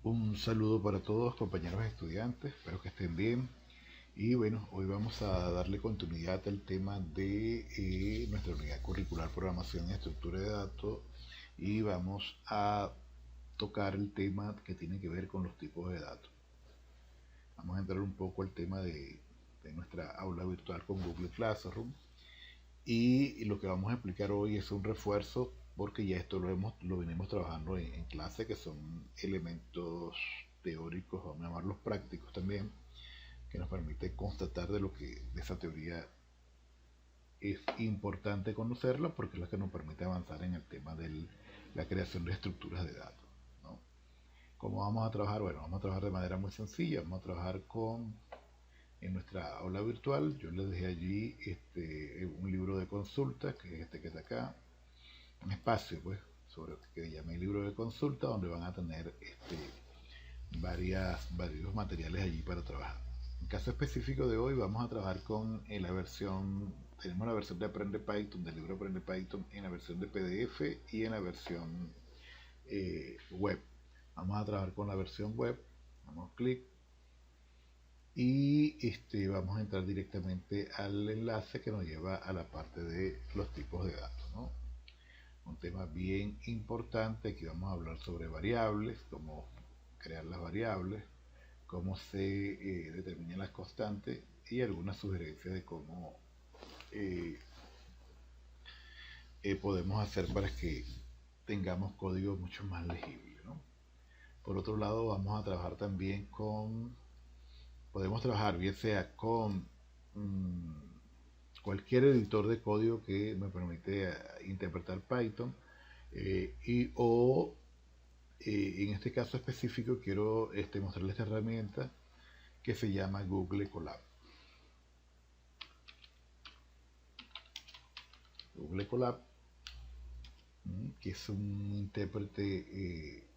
Un saludo para todos, compañeros estudiantes, espero que estén bien. Y bueno, hoy vamos a darle continuidad al tema de nuestra unidad curricular Programación y Estructura de Datos y vamos a tocar el tema que tiene que ver con los tipos de datos. Vamos a entrar un poco al tema de nuestra aula virtual con Google Classroom y lo que vamos a explicar hoy es un refuerzo porque ya esto lo venimos trabajando en clase, que son elementos teóricos, vamos a llamarlos prácticos también, que nos permite constatar de esa teoría es importante conocerla porque es la que nos permite avanzar en el tema de la creación de estructuras de datos, ¿no? ¿Cómo vamos a trabajar? Bueno, vamos a trabajar de manera muy sencilla, vamos a trabajar en nuestra aula virtual. Yo les dejé allí un libro de consulta, que es este que está acá, un espacio pues sobre que llamé libro de consulta, donde van a tener varios materiales allí para trabajar. En caso específico de hoy vamos a trabajar con tenemos la versión de Aprende Python, del libro Aprende Python, en la versión de PDF y en la versión web. Vamos a trabajar con la versión web, damos clic y vamos a entrar directamente al enlace que nos lleva a la parte de los tipos de datos, ¿no? Un tema bien importante. Aquí vamos a hablar sobre variables, cómo crear las variables, cómo se determinan las constantes y algunas sugerencias de cómo podemos hacer para que tengamos código mucho más legible, ¿no? Por otro lado, vamos a trabajar también podemos trabajar bien sea con cualquier editor de código que me permite interpretar Python en este caso específico quiero mostrarles esta herramienta que se llama Google Colab. Google Colab, que es un intérprete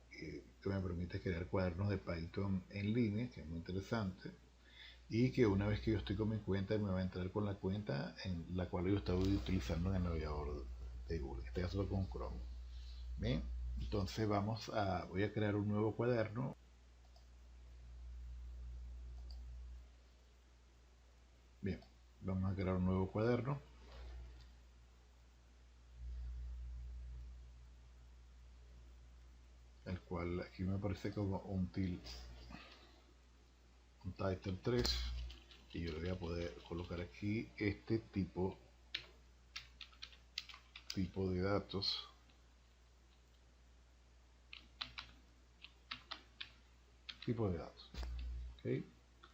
que me permite crear cuadernos de Python en línea, que es muy interesante, y que una vez que yo estoy con mi cuenta me va a entrar con la cuenta en la cual yo estaba utilizando en el navegador de Google, en este caso con Chrome. Bien, entonces voy a crear un nuevo cuaderno. Bien, vamos a crear un nuevo cuaderno. El cual aquí me aparece como un title 3 y yo le voy a poder colocar aquí este tipo de datos, ok,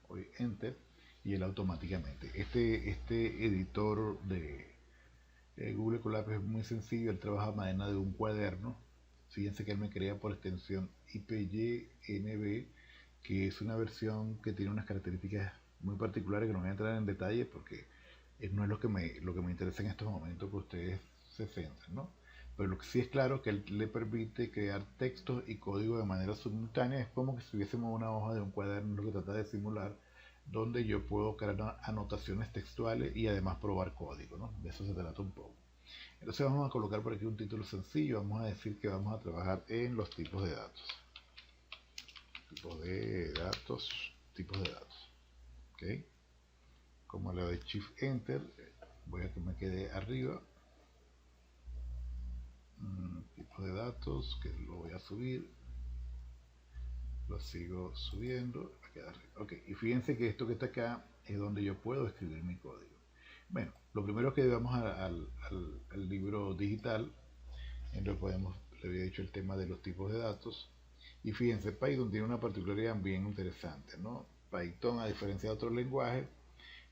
voy enter y él automáticamente este editor de Google Colab es muy sencillo. Él trabaja a manera de un cuaderno. Fíjense que él me crea por extensión IPYNB, que es una versión que tiene unas características muy particulares que no voy a entrar en detalle porque no es lo que me interesa en estos momentos que ustedes se centren, ¿no? Pero lo que sí es claro es que él le permite crear textos y código de manera simultánea. Es como que si tuviésemos una hoja de un cuaderno, lo que trata de simular, donde yo puedo crear anotaciones textuales y además probar código, ¿no? De eso se trata un poco. Entonces vamos a colocar por aquí un título sencillo. Vamos a decir que vamos a trabajar en los tipos de datos. Tipos de datos. ¿Ok? Como le doy Shift Enter, voy a que me quede arriba. Tipos de datos, que lo voy a subir. Lo sigo subiendo. Me queda arriba. Ok, y fíjense que esto que está acá es donde yo puedo escribir mi código. Bueno, lo primero que vamos al libro digital, en donde le había dicho el tema de los tipos de datos. Y fíjense, Python tiene una particularidad bien interesante, ¿no? Python, a diferencia de otros lenguajes,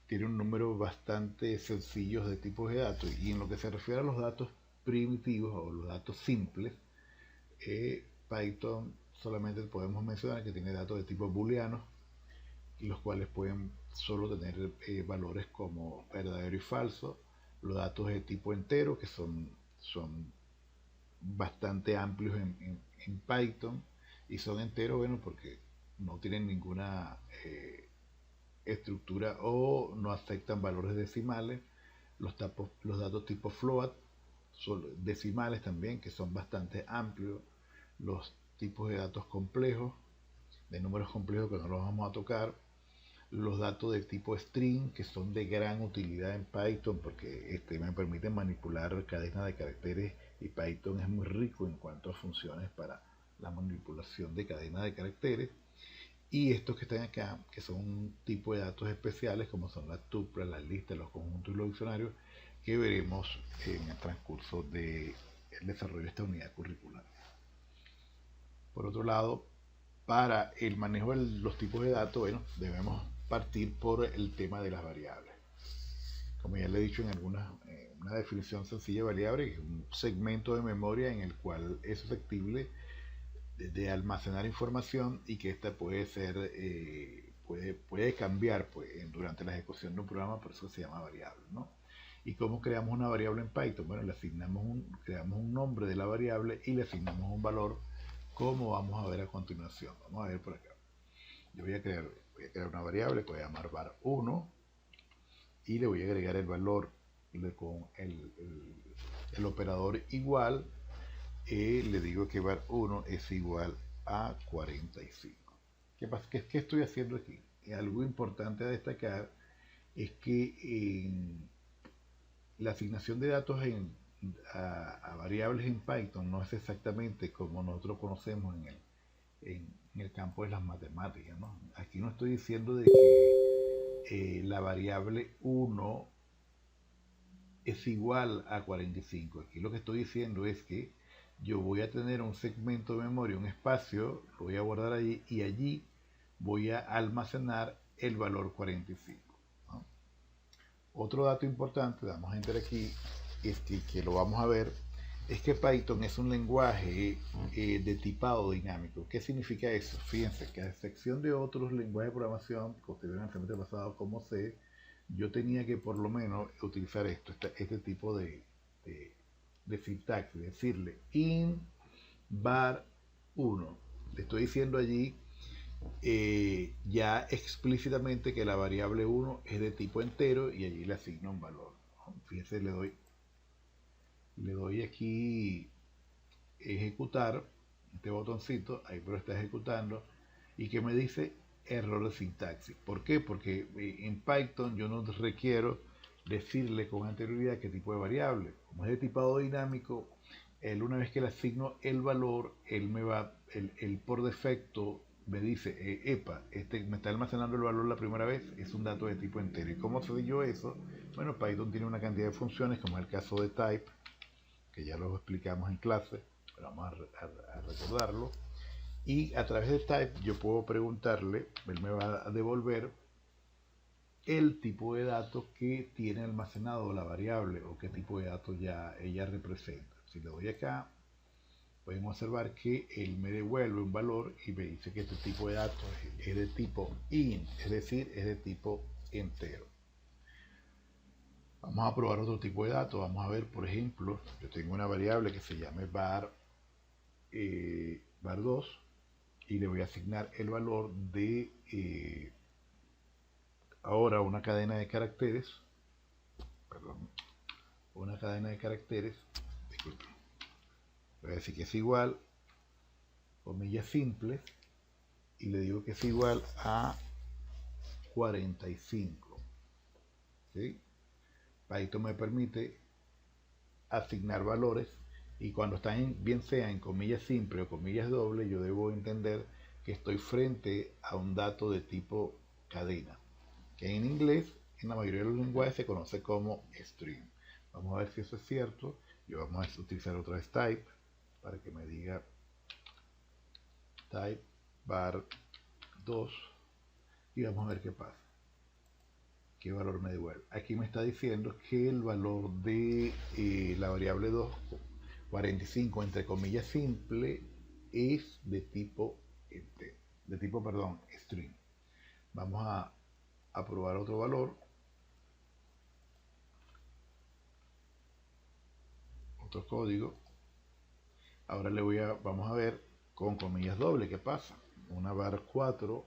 tiene un número bastante sencillo de tipos de datos. Y en lo que se refiere a los datos primitivos o los datos simples, Python solamente podemos mencionar que tiene datos de tipo booleanos, los cuales pueden solo tener valores como verdadero y falso. Los datos de tipo entero, que son bastante amplios en Python, y son enteros, bueno, porque no tienen ninguna estructura o no aceptan valores decimales. Los datos tipo float son decimales también, que son bastante amplios. Los tipos de datos complejos, de números complejos que no los vamos a tocar, los datos de tipo string, que son de gran utilidad en Python porque me permiten manipular cadenas de caracteres, y Python es muy rico en cuanto a funciones para la manipulación de cadenas de caracteres. Y estos que están acá, que son un tipo de datos especiales, como son las tuplas, las listas, los conjuntos y los diccionarios, que veremos en el transcurso del desarrollo de esta unidad curricular. Por otro lado, para el manejo de los tipos de datos, bueno, debemos partir por el tema de las variables. Como ya le he dicho en una definición sencilla de variable, es un segmento de memoria en el cual es susceptible de almacenar información y que esta puede ser, puede cambiar pues, durante la ejecución de un programa, por eso se llama variable, ¿no? ¿Y cómo creamos una variable en Python? Bueno, creamos un nombre de la variable y le asignamos un valor, como vamos a ver a continuación. Vamos a ver por acá. Yo voy a crear una variable que voy a llamar var1 y le voy a agregar el valor con el operador igual. Le digo que var1 es igual a 45. ¿Qué pasa? ¿Qué estoy haciendo aquí? Algo importante a destacar es que en la asignación de datos a variables en Python no es exactamente como nosotros conocemos en el campo de las matemáticas, ¿no? Aquí no estoy diciendo de que la variable 1 es igual a 45. Aquí lo que estoy diciendo es que yo voy a tener un segmento de memoria, un espacio, lo voy a guardar allí y allí voy a almacenar el valor 45, ¿no? Otro dato importante, damos a enter aquí, es que lo vamos a ver, es que Python es un lenguaje de tipado dinámico. ¿Qué significa eso? Fíjense que a excepción de otros lenguajes de programación, posteriormente al semestre pasado como C, yo tenía que por lo menos utilizar este tipo de sintaxis, decirle in var 1. Le estoy diciendo allí ya explícitamente que la variable 1 es de tipo entero y allí le asigno un valor. Fíjense, le doy aquí ejecutar, este botoncito, ahí lo está ejecutando, y que me dice error de sintaxis. ¿Por qué? Porque en Python yo no requiero decirle con anterioridad qué tipo de variable. Como es de tipado dinámico, él una vez que le asigno el valor, él por defecto me dice, epa, me está almacenando el valor la primera vez, es un dato de tipo entero. ¿Y cómo sé yo eso? Bueno, Python tiene una cantidad de funciones, como es el caso de type, que ya lo explicamos en clase, pero vamos a recordarlo. Y a través de type yo puedo preguntarle, él me va a devolver el tipo de datos que tiene almacenado la variable o qué tipo de datos ya ella representa. Si le doy acá, podemos observar que él me devuelve un valor y me dice que este tipo de datos es de tipo int, es decir, es de tipo entero. Vamos a probar otro tipo de datos. Vamos a ver, por ejemplo, yo tengo una variable que se llame var2 y le voy a asignar el valor de ahora una cadena de caracteres, perdón, una cadena de caracteres, disculpen, voy a decir que es igual, comillas simples, y le digo que es igual a 45. ¿Sí? Python me permite asignar valores y cuando están bien sea en comillas simples o comillas dobles, yo debo entender que estoy frente a un dato de tipo cadena, que en inglés, en la mayoría de los lenguajes, se conoce como string. Vamos a ver si eso es cierto. Yo vamos a utilizar otra vez type para que me diga type var2 y vamos a ver qué pasa. ¿Qué valor me devuelve? Aquí me está diciendo que el valor de la variable 2, 45 entre comillas simple, es de tipo string. Vamos a probar otro valor, otro código. Ahora vamos a ver con comillas doble qué pasa. Una var 4,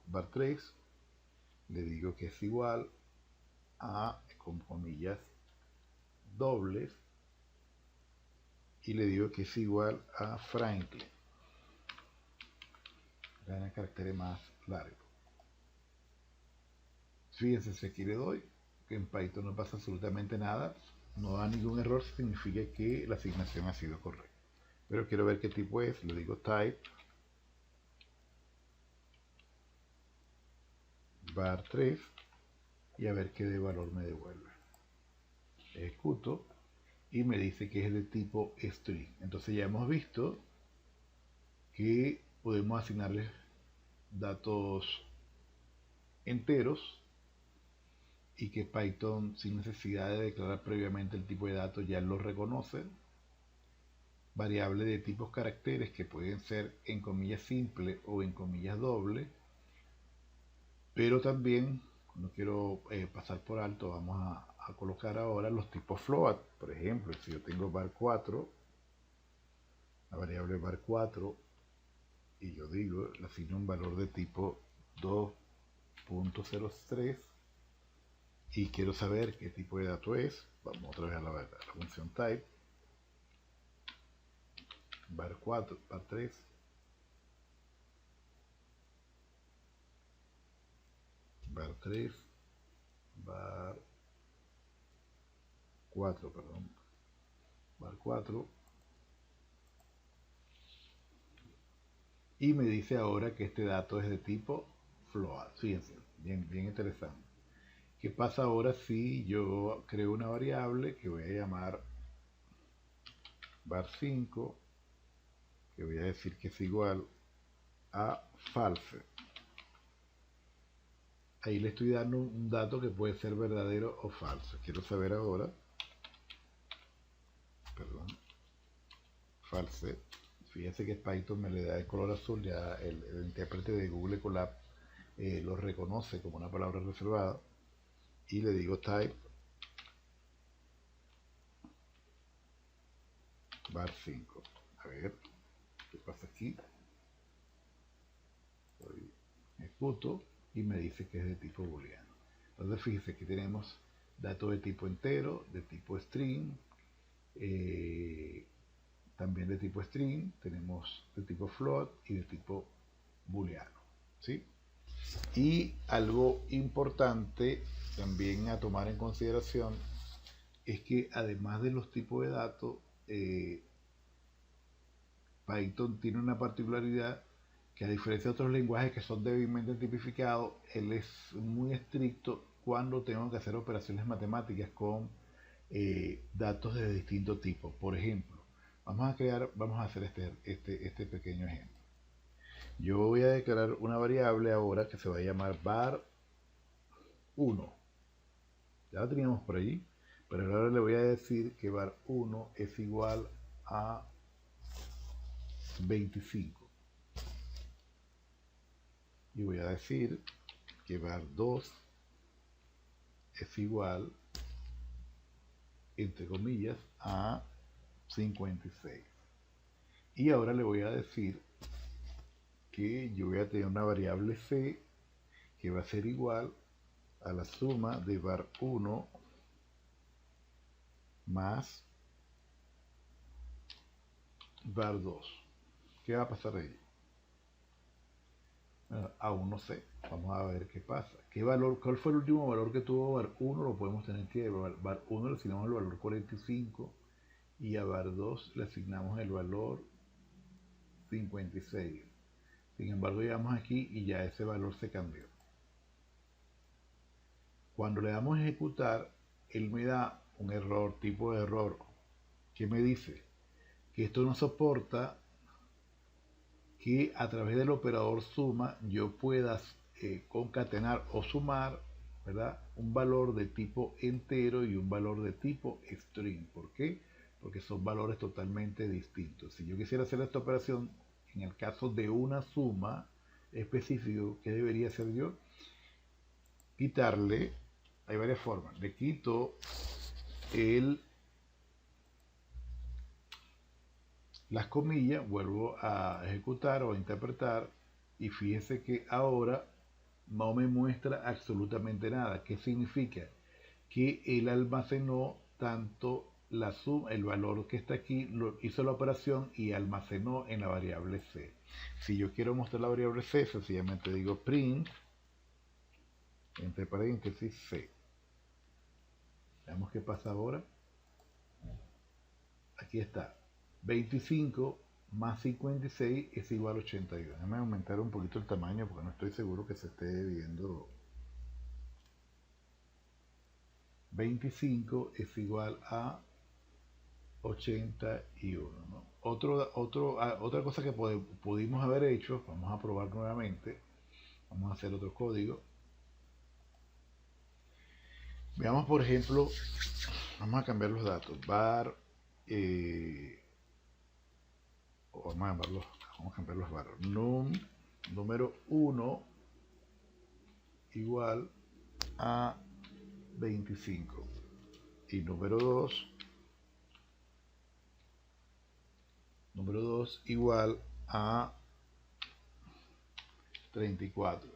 var 3, le digo que es igual a, con comillas dobles, y le digo que es igual a Franklin. ganan caracteres más largos. Fíjense, si aquí le doy, que en Python no pasa absolutamente nada, no da ningún error, significa que la asignación ha sido correcta. Pero quiero ver qué tipo es, le digo type var3 y a ver qué de valor me devuelve. Ejecuto y me dice que es de tipo string. Entonces ya hemos visto que podemos asignarles datos enteros y que Python, sin necesidad de declarar previamente el tipo de datos, ya lo reconoce. Variables de tipos caracteres que pueden ser en comillas simple o en comillas doble, pero también, no quiero pasar por alto, vamos a colocar ahora los tipos float. Por ejemplo, si yo tengo var4, la variable var4, y yo digo, le asigno un valor de tipo 2.03 y quiero saber qué tipo de dato es, vamos otra vez a la función type, var4, var3, var3, var4, perdón, var4, y me dice ahora que este dato es de tipo float. Fíjense, bien, bien interesante. ¿Qué pasa ahora si yo creo una variable que voy a llamar var5, que voy a decir que es igual a false? Ahí le estoy dando un dato que puede ser verdadero o falso. Quiero saber ahora, perdón, false. Fíjense que Python me le da el color azul, ya el intérprete de Google Colab lo reconoce como una palabra reservada, y le digo type var5. A ver qué pasa aquí. Ejecuto y me dice que es de tipo booleano. Entonces fíjense que tenemos datos de tipo entero, de tipo string, también de tipo string, tenemos de tipo float y de tipo booleano, ¿sí? Y algo importante también a tomar en consideración es que además de los tipos de datos, Python tiene una particularidad que, a diferencia de otros lenguajes que son débilmente tipificados, él es muy estricto cuando tengo que hacer operaciones matemáticas con datos de distintos tipos. Por ejemplo, vamos a hacer este pequeño ejemplo. Yo voy a declarar una variable ahora que se va a llamar var1. Ya la teníamos por allí, pero ahora le voy a decir que var1 es igual a 25. Y voy a decir que var2 es igual, entre comillas, a 56. Y ahora le voy a decir que yo voy a tener una variable c que va a ser igual a la suma de var1 más var2. ¿Qué va a pasar ahí? Bueno, aún no sé. Vamos a ver qué pasa. ¿Cuál fue el último valor que tuvo var1? Lo podemos tener que var1 le asignamos el valor 45 y a var2 le asignamos el valor 56. Sin embargo, llegamos aquí y ya ese valor se cambió. Cuando le damos a ejecutar, él me da un error, tipo de error, que me dice que esto no soporta que a través del operador suma yo pueda concatenar o sumar, ¿verdad?, un valor de tipo entero y un valor de tipo string. ¿Por qué? Porque son valores totalmente distintos. Si yo quisiera hacer esta operación, en el caso de una suma específica, ¿qué debería hacer yo? Quitarle, hay varias formas, le quito las comillas, vuelvo a ejecutar o a interpretar y fíjese que ahora no me muestra absolutamente nada. ¿Qué significa? Que él almacenó tanto la suma, el valor que está aquí, hizo la operación y almacenó en la variable c. Si yo quiero mostrar la variable c, sencillamente digo print, entre paréntesis, c. Veamos qué pasa ahora. Aquí está. 25 más 56 es igual a 82. Déjame aumentar un poquito el tamaño porque no estoy seguro que se esté viendo. 25 es igual a 81, ¿no? Otra cosa que pudimos haber hecho, vamos a probar nuevamente, vamos a hacer otro código. Veamos, por ejemplo, vamos a cambiar los datos. Var, vamos a cambiar los var. Número 1 igual a 25 y número 2 igual a 34.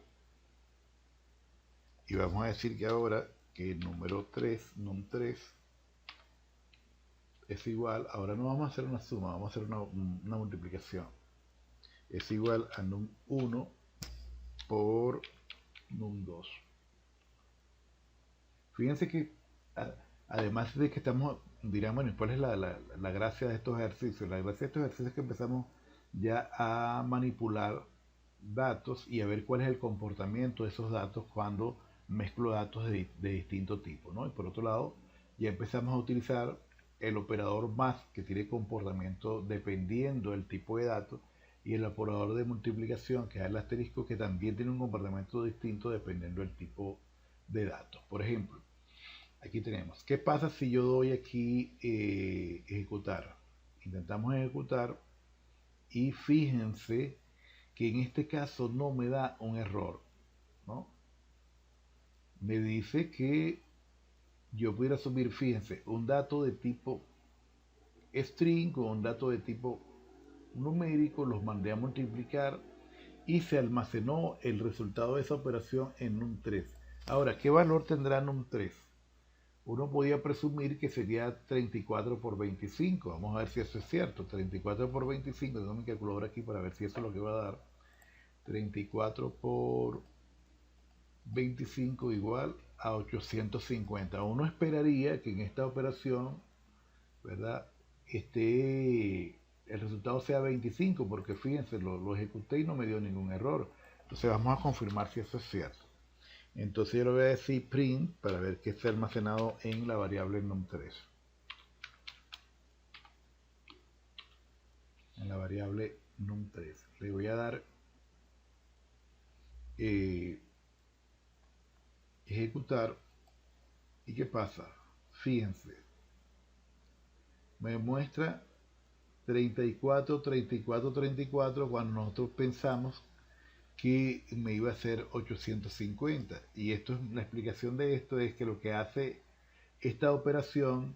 Y vamos a decir que ahora que número 3, num3, es igual, ahora no vamos a hacer una suma, vamos a hacer una multiplicación. Es igual a num1 por num2. Fíjense que además de que dirán, bueno, ¿cuál es la gracia de estos ejercicios? La gracia de estos ejercicios es que empezamos ya a manipular datos y a ver cuál es el comportamiento de esos datos cuando mezclo datos de distinto tipo, ¿no? Y por otro lado, ya empezamos a utilizar el operador más, que tiene comportamiento dependiendo del tipo de datos, y el operador de multiplicación, que es el asterisco, que también tiene un comportamiento distinto dependiendo del tipo de datos. Por ejemplo, aquí tenemos, ¿qué pasa si yo doy aquí ejecutar? Intentamos ejecutar y fíjense que en este caso no me da un error, ¿no? Me dice que yo pudiera subir, fíjense, un dato de tipo string con un dato de tipo numérico, los mandé a multiplicar y se almacenó el resultado de esa operación en num3. Ahora, ¿qué valor tendrá num3? Uno podía presumir que sería 34 por 25. Vamos a ver si eso es cierto. 34 por 25, tengo mi calculadora aquí para ver si eso es lo que va a dar. 34 por 25 igual a 850. Uno esperaría que en esta operación, ¿verdad?, el resultado sea 25, porque fíjense, lo ejecuté y no me dio ningún error. Entonces vamos a confirmar si eso es cierto. Entonces yo le voy a decir print para ver que está almacenado en la variable num3. En la variable num3. Le voy a dar ejecutar. ¿Y qué pasa? Fíjense. Me muestra 34, 34, 34 cuando nosotros pensamos que me iba a ser 850. Y esto, la explicación de esto es que lo que hace esta operación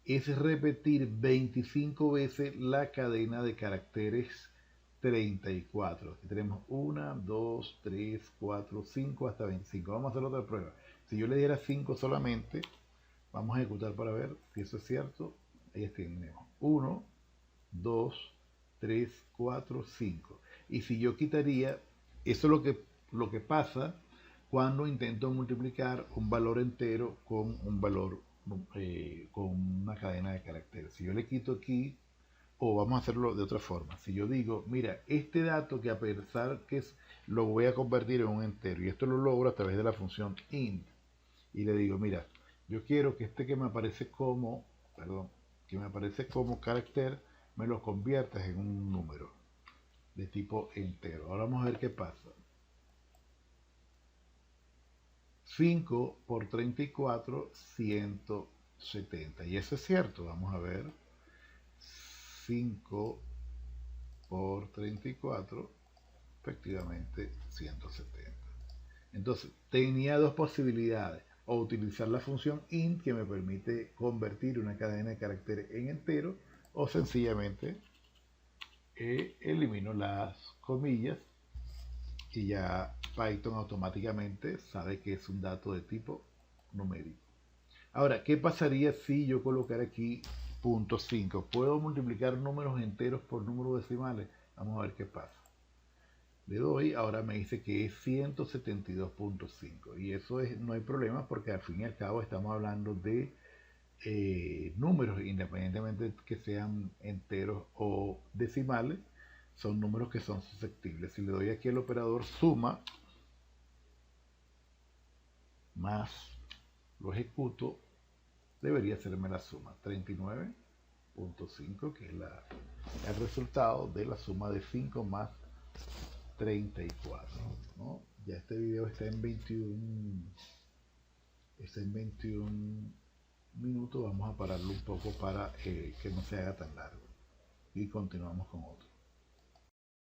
es repetir 25 veces la cadena de caracteres 34. Aquí tenemos 1, 2, 3, 4, 5 hasta 25. Vamos a hacer otra prueba. Si yo le diera 5 solamente, vamos a ejecutar para ver si eso es cierto. Ahí tenemos 1, 2, 3, 4, 5. Y si yo quitaría, eso es lo que pasa cuando intento multiplicar un valor entero con un valor, con una cadena de caracteres. Si yo le quito aquí, o vamos a hacerlo de otra forma. Si yo digo, mira, este dato que a pesar que lo voy a convertir en un entero, y esto lo logro a través de la función int, y le digo, mira, yo quiero que que me aparece como, carácter, me lo conviertas en un número de tipo entero. Ahora vamos a ver qué pasa. 5 por 34, 170. Y eso es cierto, vamos a ver. 5 por 34, efectivamente 170. Entonces, tenía dos posibilidades. O utilizar la función int, que me permite convertir una cadena de caracteres en entero, o sencillamente elimino las comillas y ya Python automáticamente sabe que es un dato de tipo numérico. Ahora, ¿qué pasaría si yo colocara aquí punto 5? ¿Puedo multiplicar números enteros por números decimales? Vamos a ver qué pasa. Le doy, ahora me dice que es 172.5 y eso es, no hay problema porque al fin y al cabo estamos hablando de números, independientemente de que sean enteros o decimales, son números que son susceptibles. Si le doy aquí el operador suma, más lo ejecuto, debería hacerme la suma 39.5, que es el resultado de la suma de 5 más 34, ¿no? Ya este video está en 21 minutos. Vamos a pararlo un poco para que no se haga tan largo y continuamos con otro.